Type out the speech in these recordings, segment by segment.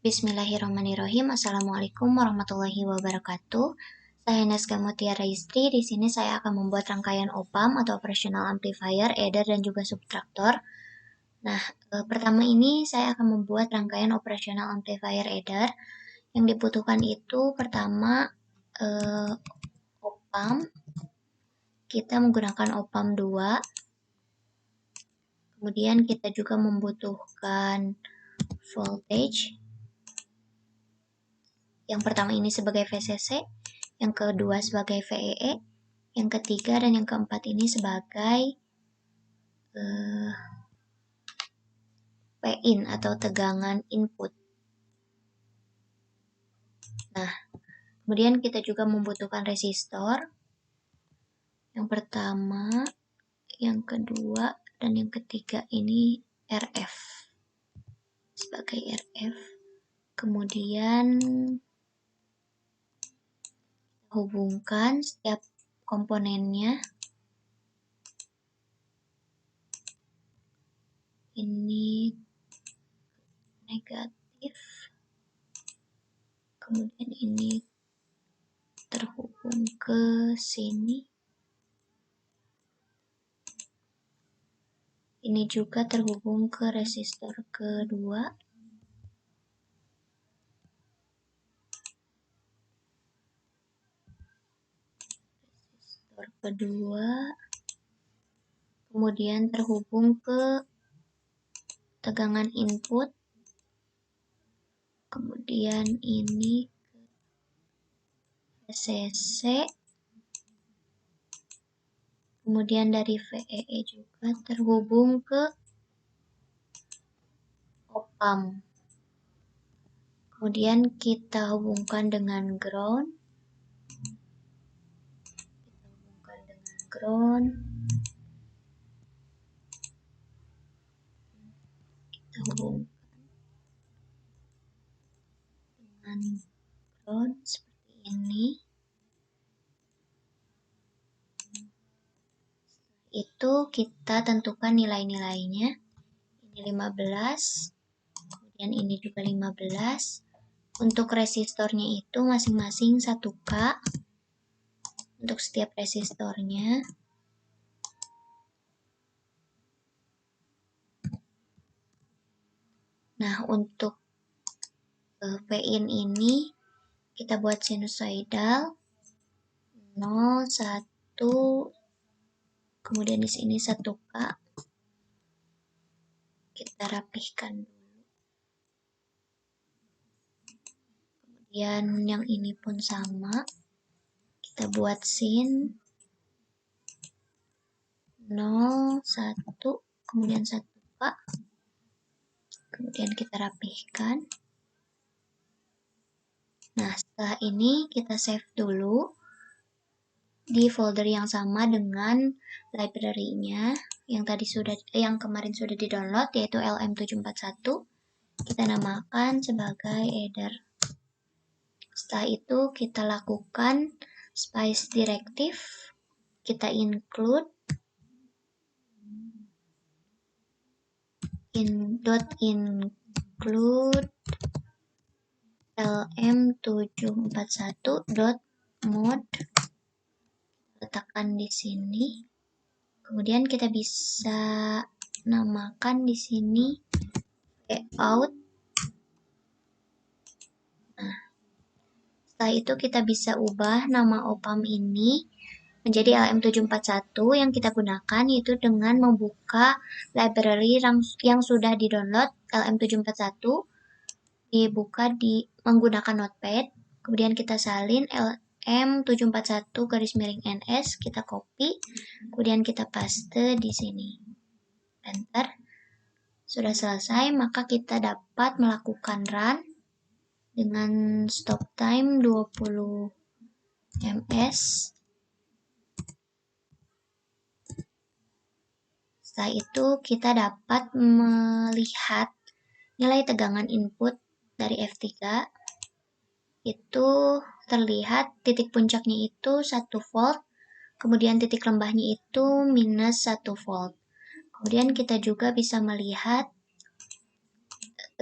Bismillahirrahmanirrahim. Assalamualaikum warahmatullahi wabarakatuh. Saya Neska Mutiara Istri. Di sini saya akan membuat rangkaian OPAM atau Operational Amplifier, Adder, dan juga Subtraktor. Nah, pertama ini saya akan membuat rangkaian Operational Amplifier Adder. Yang dibutuhkan itu pertama OPAM. Kita menggunakan OPAM 2. Kemudian kita juga membutuhkan voltage. Yang pertama ini sebagai VCC, yang kedua sebagai VEE, yang ketiga dan yang keempat ini sebagai P-in atau tegangan input. Nah, kemudian kita juga membutuhkan resistor. Yang pertama, yang kedua, dan yang ketiga ini RF. Sebagai RF. Kemudian hubungkan setiap komponennya. Ini negatif. Kemudian ini terhubung ke sini. Ini juga terhubung ke resistor kedua. Resistor kedua. Kemudian terhubung ke tegangan input. Kemudian ini ke VCC. Kemudian dari VEE juga terhubung ke OPAM. Kemudian kita hubungkan dengan ground. Kita hubungkan dengan ground seperti ini. Itu kita tentukan nilai-nilainya. Ini 15, kemudian ini juga 15. Untuk resistornya itu masing-masing 1K untuk setiap resistornya. Nah, untuk P-in ini kita buat sinusoidal 0, 1, kemudian di sini 1K. Kita rapihkan dulu. Kemudian yang ini pun sama. Kita buat sin 0, 1, kemudian 1K. Kemudian kita rapihkan. Nah, setelah ini kita save dulu di folder yang sama dengan library-nya yang kemarin sudah di-download, yaitu LM741. Kita namakan sebagai adder. Setelah itu kita lakukan spice directive. Kita include include lm741.mode, letakkan di sini. Kemudian kita bisa namakan di sini out. Nah, setelah itu kita bisa ubah nama OPAM ini menjadi LM741 yang kita gunakan, yaitu dengan membuka library yang sudah di-download LM741, dibuka menggunakan notepad, kemudian kita salin LM741_NS, kita copy, kemudian kita paste di sini. Enter. Sudah selesai, maka kita dapat melakukan run dengan stop time 20 ms. Setelah itu kita dapat melihat nilai tegangan input dari F3. Itu terlihat titik puncaknya itu 1 volt, kemudian titik lembahnya itu minus 1 volt. Kemudian kita juga bisa melihat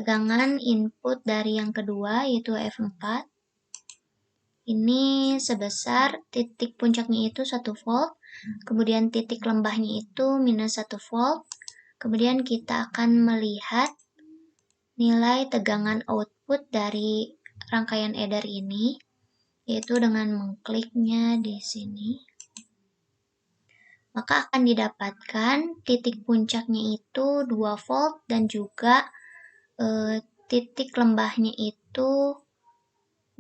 tegangan input dari yang kedua yaitu F4 ini sebesar titik puncaknya itu 1 volt, kemudian titik lembahnya itu minus 1 volt. Kemudian kita akan melihat nilai tegangan output dari rangkaian eder ini, yaitu dengan mengkliknya di sini. Maka akan didapatkan titik puncaknya itu 2 volt dan juga titik lembahnya itu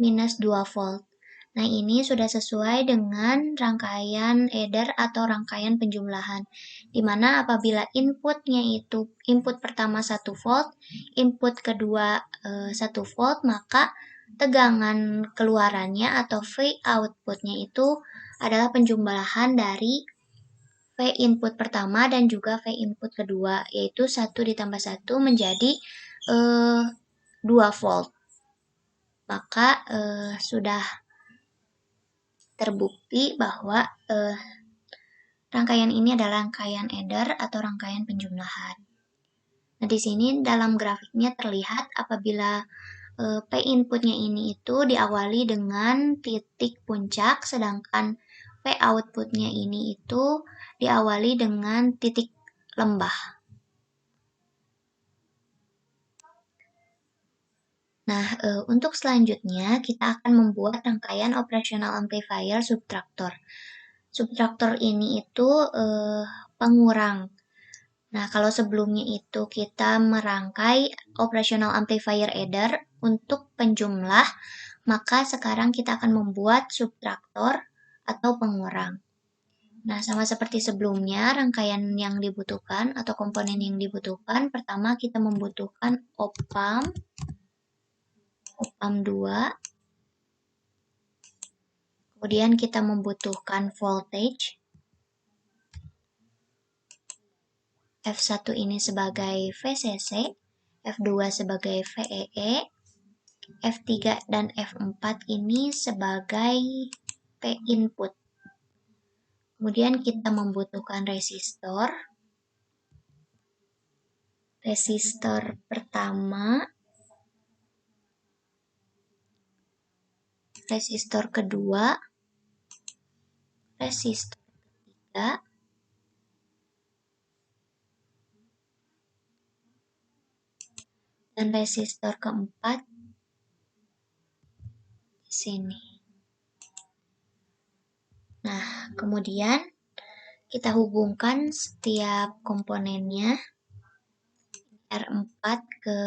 minus 2 volt. Nah, ini sudah sesuai dengan rangkaian eder atau rangkaian penjumlahan. Di mana apabila inputnya itu, input pertama 1 volt, input kedua 1 volt, maka tegangan keluarannya atau V outputnya itu adalah penjumlahan dari V input pertama dan juga V input kedua, yaitu 1 ditambah 1 menjadi 2 volt. Maka sudah terbukti bahwa rangkaian ini adalah rangkaian eder atau rangkaian penjumlahan. Nah, di sini dalam grafiknya terlihat apabila P inputnya ini itu diawali dengan titik puncak, sedangkan P outputnya ini itu diawali dengan titik lembah. Nah, untuk selanjutnya kita akan membuat rangkaian operational amplifier subtraktor. Subtraktor ini itu pengurang. Nah, kalau sebelumnya itu kita merangkai operational amplifier eder untuk penjumlah, maka sekarang kita akan membuat subtraktor atau pengurang. Nah, sama seperti sebelumnya, rangkaian yang dibutuhkan atau komponen yang dibutuhkan, pertama kita membutuhkan op-amp 2, kemudian kita membutuhkan voltage, F1 ini sebagai VCC, F2 sebagai VEE, F3 dan F4 ini sebagai P input. Kemudian kita membutuhkan resistor. Resistor pertama, resistor kedua, resistor ketiga, dan resistor keempat di sini. Nah, kemudian kita hubungkan setiap komponennya R4 ke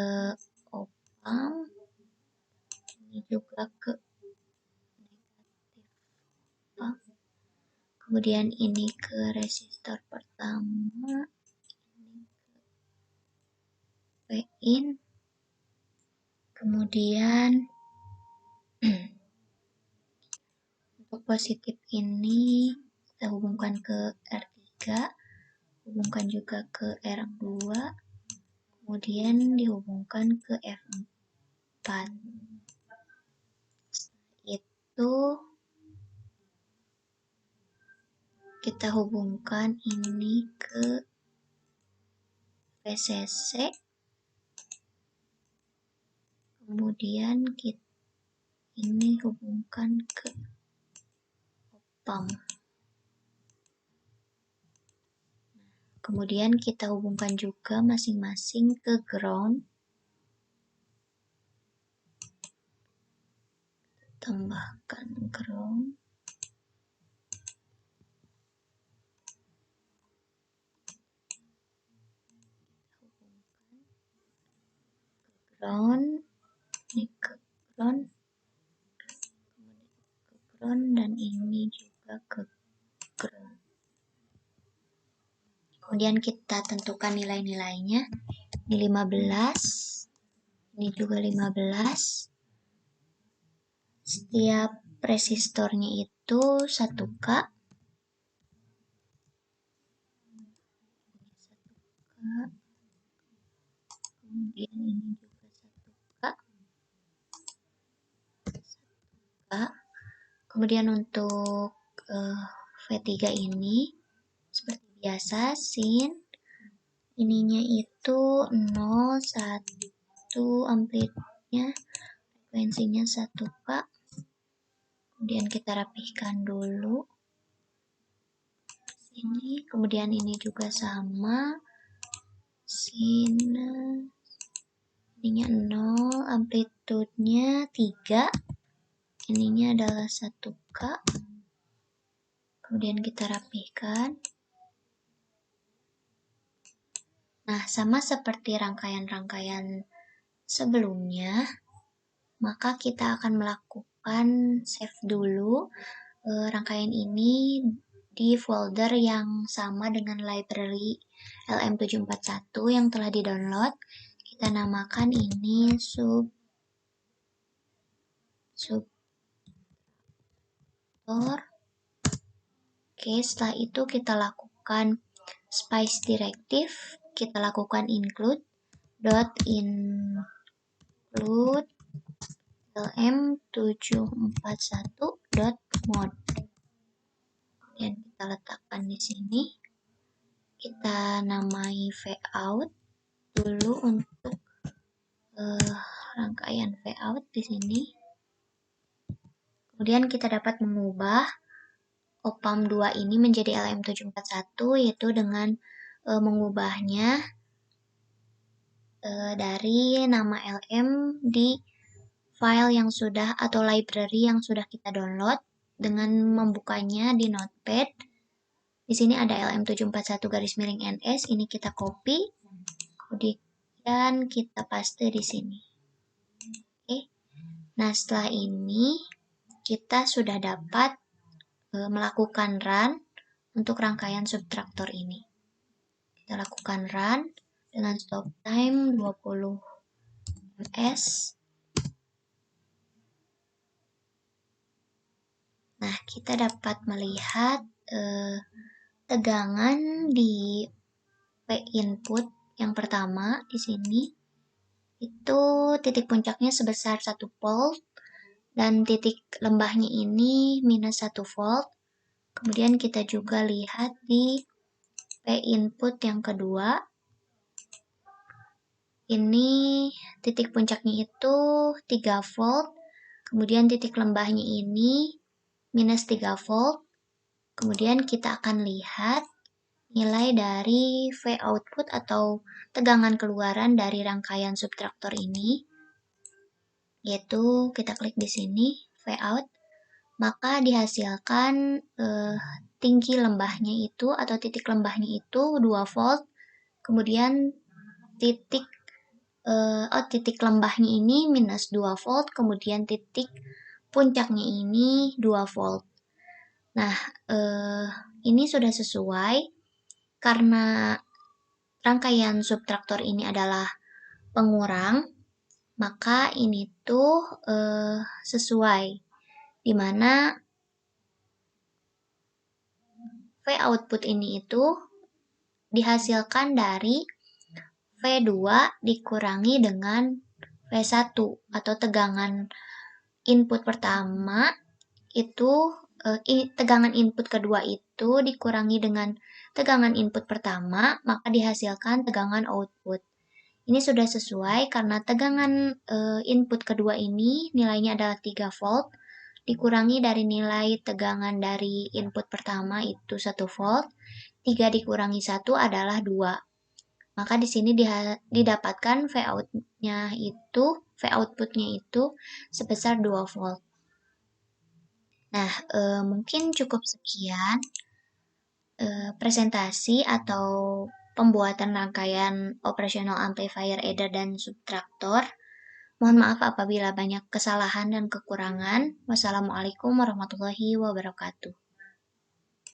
op-amp, ini juga ke negatif, kemudian ini ke resistor pertama, ini ke P-in, kemudian untuk positif ini kita hubungkan ke R3, hubungkan juga ke R2, kemudian dihubungkan ke F4. Itu kita hubungkan ini ke VCC, kemudian kita ini hubungkan ke op-amp. Kemudian kita hubungkan juga masing-masing ke ground. Tambahkan ground. Ground, ini ke ground, kemudian ke ground, dan ini juga ke ground. Kemudian kita tentukan nilai-nilainya. Ini 15, ini juga 15. Setiap resistornya itu 1K. Kemudian ini juga 1K. Kemudian untuk V3 ini seperti biasa sin ininya itu 0, 1, itu amplitude-nya, frekuensinya 1K. Kemudian kita rapihkan dulu ini, kemudian ini juga sama, sinus ininya 0, amplitude-nya 3, ininya adalah 1K. Kemudian kita rapihkan. Nah, sama seperti rangkaian-rangkaian sebelumnya, maka kita akan melakukan save dulu rangkaian ini di folder yang sama dengan library LM741 yang telah di-download. Kita namakan ini subtractor. Oke, setelah itu kita lakukan spice directive, kita lakukan include lm741.mode. Kemudian kita letakkan di sini. Kita namai vout dulu untuk rangkaian vout di sini. Kemudian kita dapat mengubah OPAM 2 ini menjadi LM741, yaitu dengan mengubahnya dari nama LM di file yang sudah atau library yang sudah kita download dengan membukanya di Notepad. Di sini ada LM741_NS, ini kita copy, kemudian kita paste di sini. Oke. Nah, setelah ini kita sudah dapat melakukan run untuk rangkaian subtraktor ini. Kita lakukan run dengan stop time 20 ms. Nah, kita dapat melihat tegangan di P input yang pertama di sini itu titik puncaknya sebesar 1 volt dan titik lembahnya ini minus 1 volt. Kemudian kita juga lihat di P input yang kedua, ini titik puncaknya itu 3 volt, kemudian titik lembahnya ini minus 3 volt. Kemudian kita akan lihat nilai dari V output atau tegangan keluaran dari rangkaian subtraktor ini, yaitu kita klik di sini V out, maka dihasilkan tinggi lembahnya itu atau titik lembahnya itu 2 volt, kemudian titik lembahnya ini minus 2 volt, kemudian titik puncaknya ini 2 volt. Nah, ini sudah sesuai karena rangkaian subtraktor ini adalah pengurang, maka ini tuh sesuai, dimana V output ini itu dihasilkan dari V2 dikurangi dengan V1 atau tegangan input pertama itu tegangan input kedua itu dikurangi dengan tegangan input pertama, maka dihasilkan tegangan output. Ini sudah sesuai karena tegangan input kedua ini nilainya adalah 3 volt, dikurangi dari nilai tegangan dari input pertama itu 1 volt, 3 dikurangi 1 adalah 2. Maka di sini didapatkan V outputnya itu sebesar 2 volt. Nah, mungkin cukup sekian presentasi atau pembuatan rangkaian operational amplifier adder dan subtraktor. Mohon maaf apabila banyak kesalahan dan kekurangan. Wassalamualaikum warahmatullahi wabarakatuh.